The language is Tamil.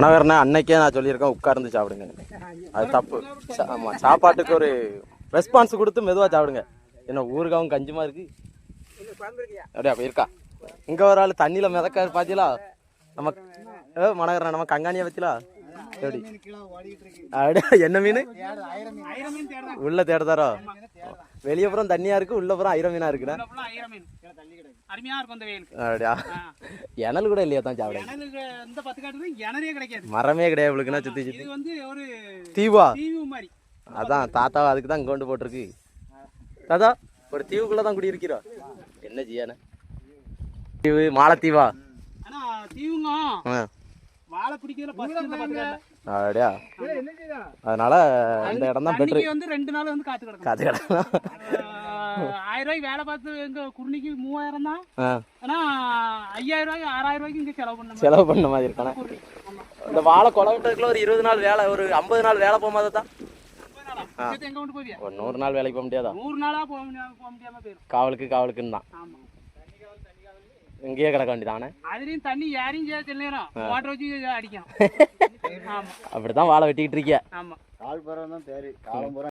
மனோகரண்ணே அன்னைக்கே நான் சொல்லியிருக்கேன் உட்கார்ந்து சாப்பிடுங்க. அது தப்பு. ஆமாம், சாப்பாட்டுக்கு ஒரு ரெஸ்பான்ஸ் கொடுத்து மெதுவாக சாப்பிடுங்க. என்ன ஊறுகாவும் கஞ்சுமா இருக்கு அப்படியா இருக்கா? இங்கே ஒரு ஆள் தண்ணியில் மிதக்காரு பார்த்தீங்களா? நம்ம மனோகரண்ணா நம்ம கங்காணியை பற்றிலா எப்படி அப்படியா? என்ன மீன் உள்ள தேடுதாரோ? வெளியே புறம் தண்ணியா இருக்கு, உள்ள புறம் ஐர மீனா இருக்குண்ணா. அப்படியா? எனல் கூட இல்லையா தான் சாப்பிட? மரமே கிடையாது இவளுக்குன்னா சுத்தி சுத்தி தீவா. அதான் தாத்தா அதுக்கு தான் கொண்டு போட்டிருக்கு. தாத்தா ஒரு தீவுக்குள்ளதான் குடியிருக்கிறோம். என்ன செய்யானே தீவு? மாலத்தீவா? அப்படியா? அதனால இந்த இடம் தான் பெட்ரு. 2 நாள் வந்து காத்து கிடக்கும். 1000 ரூபாய்க்கு வேலை பார்த்து எங்க குருணிக்கு 3000 தான். ஆனா 5000 ரூபாய்க்கு 6000 ரூபாய்க்கு இங்க செலவு பண்ண மாதிரி இருக்கானே. இந்த வாழை கொலை விட்டதுக்குள்ள ஒரு 20 நாள் வேலை, ஒரு 50 நாள் வேலை போக மாதிரி தான். எங்க கொண்டு போவியா? ஒரு 100 நாள் வேலைக்கு போக முடியாதா? 100 நாளா போக முடியாம போயிடும். காவலுக்குன்னு தான். இங்கேயே கிடக்க வேண்டியதானே. அதுலயும் தண்ணி யாரையும் சில நேரம் மோட்டர் வச்சு அடிக்கும். அப்படிதான் வாழை வெட்டிக்கிட்டு இருக்கியா? ஆமா. கால் பரம் தான் பேரு காலம்